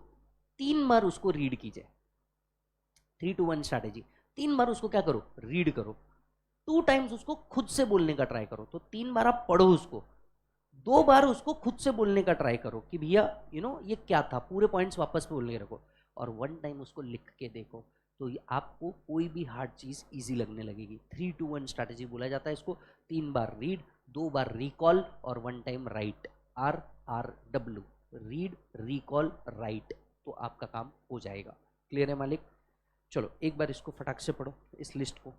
3 बार उसको रीड कीजिए। 3-2-1 स्ट्रैटेजी, 3 बार उसको क्या करो, रीड करो। 2 टाइम्स उसको खुद से बोलने का ट्राई करो। तो 3 बार आप पढ़ो उसको, 2 बार उसको खुद से बोलने का ट्राई करो कि भैया ये क्या था, पूरे पॉइंट्स वापस बोलने के रखो, और 1 टाइम उसको लिख के देखो। तो ये आपको कोई भी हार्ड चीज इजी लगने लगेगी। 3-2-1 स्ट्रैटेजी बोला जाता है इसको। 3 बार रीड, 2 बार रिकॉल और 1 time right. RRW, read recall right, तो आपका काम हो जाएगा। क्लियर है मालिक? चलो एक बार इसको फटाक से पढ़ो इस लिस्ट को।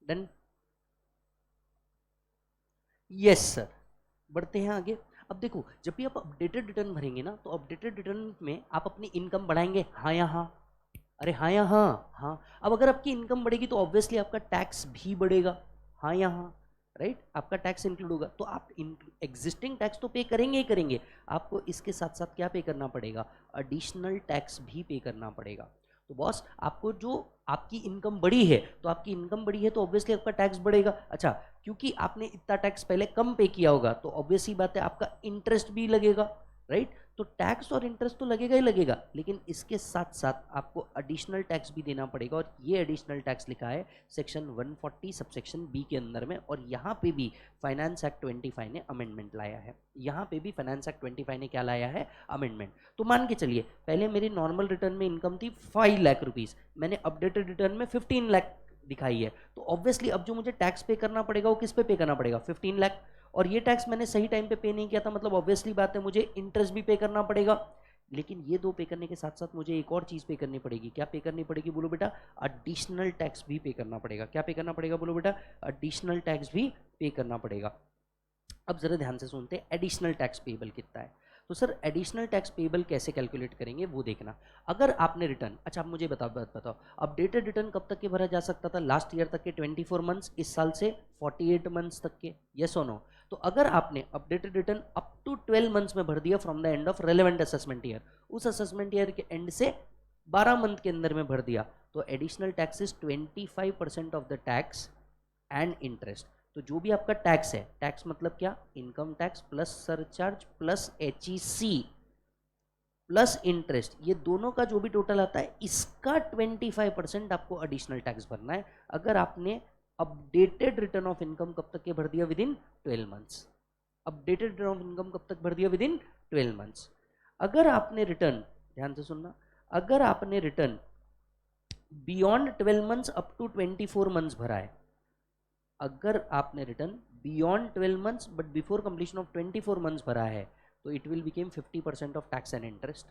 डन? Yes sir. बढ़ते हैं आगे। अब देखो जब भी आप अपडेटेड रिटर्न भरेंगे ना तो अपडेटेड रिटर्न में आप अपनी इनकम बढ़ाएंगे, हाँ या हाँ? अरे हाँ या हाँ? हाँ। अब अगर आपकी इनकम बढ़ेगी तो ऑब्वियसली आपका टैक्स भी बढ़ेगा, हाँ या हाँ? राइट, आपका टैक्स इंक्लूड होगा तो आप एग्जिस्टिंग टैक्स तो पे करेंगे ही करेंगे, आपको इसके साथ साथ क्या पे करना पड़ेगा, एडिशनल टैक्स भी पे करना पड़ेगा। तो बॉस आपको जो आपकी इनकम बढ़ी है तो आपकी इनकम बढ़ी है तो ऑब्वियसली आपका टैक्स बढ़ेगा। अच्छा, क्योंकि आपने इतना टैक्स पहले कम पे किया होगा तो ऑब्वियसली बात है आपका इंटरेस्ट भी लगेगा, राइट। तो टैक्स और इंटरेस्ट तो लगेगा ही लगेगा, लेकिन इसके साथ साथ आपको एडिशनल टैक्स भी देना पड़ेगा, और ये एडिशनल टैक्स लिखा है सेक्शन 140 सबसेक्शन बी के अंदर में। और यहाँ पे भी फाइनेंस एक्ट 25 ने अमेंडमेंट लाया है, यहाँ पे भी फाइनेंस एक्ट 25 ने क्या लाया है, अमेंडमेंट। तो मान के चलिए पहले मेरी नॉर्मल रिटर्न में इनकम थी 5 लाख रुपीज, मैंने अपडेटेड रिटर्न में 15 लाख दिखाई है, तो ऑब्वियसली अब जो मुझे टैक्स पे करना पड़ेगा वो किस पे करना पड़ेगा, 15 लाख। और ये टैक्स मैंने सही टाइम पे नहीं किया था, मतलब ऑब्वियसली बात है मुझे इंटरेस्ट भी पे करना पड़ेगा। लेकिन ये दो पे करने के साथ साथ मुझे एक और चीज पे करनी पड़ेगी। क्या पे करनी पड़ेगी बोलो बेटा? एडिशनल टैक्स भी पे करना पड़ेगा। क्या पे करना पड़ेगा बोलो बेटा? एडिशनल टैक्स भी पे करना पड़ेगा। अब जरा ध्यान से सुनते हैं एडिशनल टैक्स पेबल कितना है। तो सर एडिशनल टैक्स पेबल कैसे कैलकुलेट करेंगे वो देखना। अगर आपने रिटर्न, अच्छा आप मुझे बताओ अपडेटेड रिटर्न कब तक के भरा जा सकता था? लास्ट ईयर तक के 24 मंथ्स, इस साल से 48 मंथ्स तक के, यस और नो? तो अगर आपने updated return up to 12 months में भर दिया from the end of relevant assessment year, उस असेसमेंट ईयर के एंड से 12 मंथ के अंदर में भर दिया, तो additional tax is 25% of the tax and interest. तो जो भी आपका टैक्स है, टैक्स मतलब क्या, income tax plus surcharge plus HEC plus interest, ये दोनों का जो भी टोटल आता है इसका 25% आपको एडिशनल टैक्स भरना है। अगर आपने अपडेटेड रिटर्न ऑफ इनकम कब तक के भर दिया? Within 12 months. Updated return of income कब तक भर दिया? Within 12 months. अगर आपने रिटर्न, ध्यान से सुनना, अगर आपने return beyond 12 months up to 24 months भरा है, अगर आपने return beyond 12 months but before completion of 24 months भरा है तो it will become 50% of tax and interest.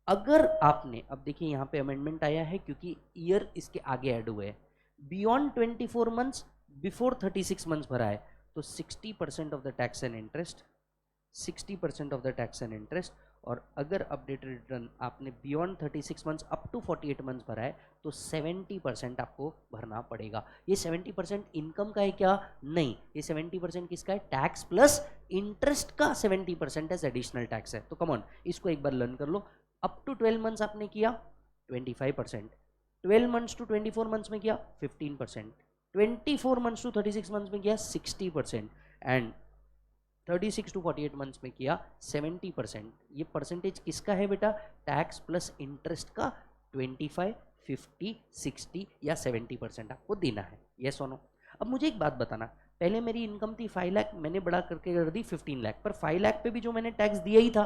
अगर आपने, अब देखिए यहाँ पे अमेंडमेंट आया है क्योंकि ईयर इसके आगे ऐड हुए हैं, बियॉन्ड 24 मंथ्स बिफोर 36 मंथ्स भरा है तो 60% of the tax and interest, 60% of the tax and interest. और अगर अपडेटेड रिटर्न आपने beyond 36 months up to 48 months भरा है तो 70% आपको भरना पड़ेगा। ये 70% इनकम का है क्या? नहीं, ये 70% किसका है? टैक्स प्लस इंटरेस्ट का 70% एज एडिशनल टैक्स है। तो कम ऑन, इसको एक बार लर्न कर लो। अप टू 12 मंथ्स आपने किया 25%, 12 मंथ्स टू 24 मंथ्स में किया 15%, 24 मंथ्स टू 36 मंथ्स में किया 60%, एंड 36 टू 48 मंथ्स में किया 70%। ये परसेंटेज किसका है बेटा? टैक्स प्लस इंटरेस्ट का 25, 50, 60 या 70% आपको देना है, यस और नो। अब मुझे एक बात बताना, पहले मेरी इनकम थी 5 लाख, मैंने बड़ा करके कर दी 15 लाख, पर 5 लाख पे भी जो मैंने टैक्स दिया ही था,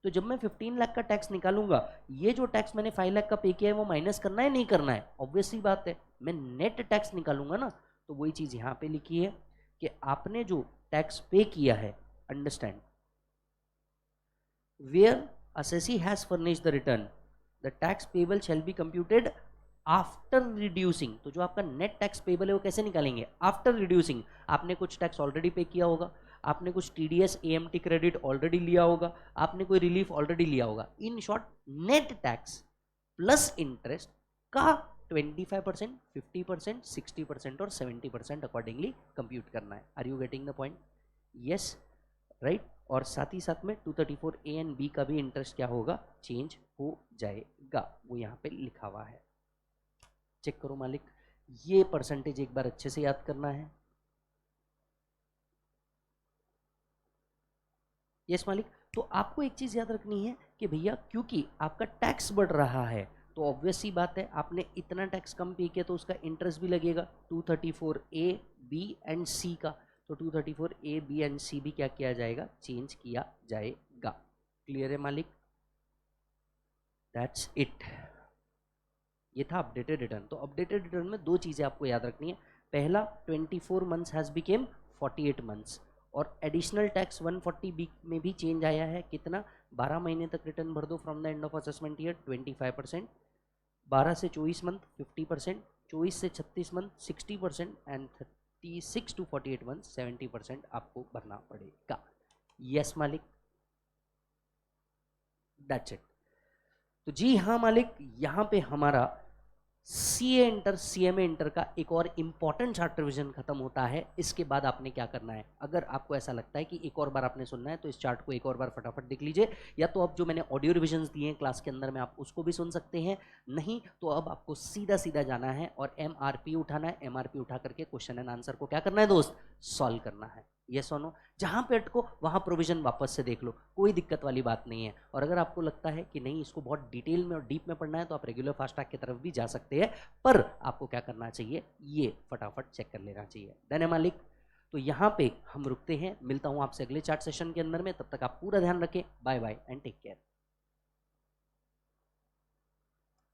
तो जब मैं 15 लाख का टैक्स निकालूंगा, ये जो टैक्स मैंने 5 लाख का पे किया है वो माइनस करना है नहीं करना है? ऑब्वियस सी बात है, मैं नेट टैक्स निकालूंगा ना। तो वही चीज यहाँ पे लिखी है कि आपने जो टैक्स पे किया है, understand, where assessee has furnished the return, the tax payable shall be computed after reducing. तो जो आपका नेट टैक्स पेबल है वो कैसे निकालेंगे? After reducing. आपने कुछ टैक्स ऑलरेडी पे किया होगा, आपने कुछ टीडीएस एएमटी क्रेडिट ऑलरेडी लिया होगा, आपने कोई रिलीफ ऑलरेडी लिया होगा। In short, net tax plus interest का 25%, 50%, 60% और 70% अकॉर्डिंगली कंप्यूट करना है। Are you getting the point? Yes, right. और साथ ही साथ में 234 ए एंड बी का भी इंटरेस्ट क्या होगा? चेंज हो जाएगा, वो यहाँ पे लिखा हुआ है। चेक करो मालिक, ये परसेंटेज एक बार अच्छे से याद करना है। यस मालिक। तो आपको एक चीज याद रखनी है कि भैया क्योंकि आपका टैक्स बढ़ रहा है, तो ऑब्वियस सी बात है आपने इतना टैक्स कम पे किया तो उसका इंटरेस्ट भी लगेगा 234 ए बी एंड सी का। तो 234 ए बी एंड सी भी क्या किया जाएगा? चेंज किया जाएगा। क्लियर है मालिक? That's it. ये था अपडेटेड रिटर्न। तो अपडेटेड रिटर्न में दो चीजें आपको याद रखनी है। पहला, 24 मंथ्स हैज बिकेम 48 मंथ्स, और एडिशनल टैक्स 140 में भी चेंज आया है। कितना? 12 महीने तक रिटर्न भर दो from the end of assessment year 25%, 12 से 24 मंथ 50%, 24 से 36 मंथ 60% एंड 36 टू 48 मंथ 70% आपको भरना पड़ेगा। यस मालिक, दैट्स इट। तो जी हाँ मालिक, यहाँ पे हमारा सीए इंटर सीएमए इंटर का एक और इंपॉर्टेंट चार्ट रिवीजन खत्म होता है। इसके बाद आपने क्या करना है? अगर आपको ऐसा लगता है कि एक और बार आपने सुनना है तो इस चार्ट को एक और बार फटाफट देख लीजिए, या तो अब जो मैंने ऑडियो रिविजन्स दिए हैं क्लास के अंदर में आप उसको भी सुन सकते हैं, नहीं तो अब आपको सीधा सीधा जाना है और एमआरपी उठाना है। एमआरपी उठा करके क्वेश्चन एंड आंसर को क्या करना है दोस्त? सॉल्व करना है। यस और नो? जहां पे अटको वहां प्रोविजन वापस से देख लो, कोई दिक्कत वाली बात नहीं है। और अगर आपको लगता है कि नहीं इसको बहुत डिटेल में और डीप में पढ़ना है तो आप रेगुलर फास्ट ट्रैक की तरफ भी जा सकते हैं, पर आपको क्या करना चाहिए? ये फटाफट चेक कर लेना चाहिए। डन है मालिक? तो यहाँ पे हम रुकते हैं, मिलता हूँ आपसे अगले चार्ट सेशन के अंदर में। तब तक आप पूरा ध्यान रखें। Bye bye and take care.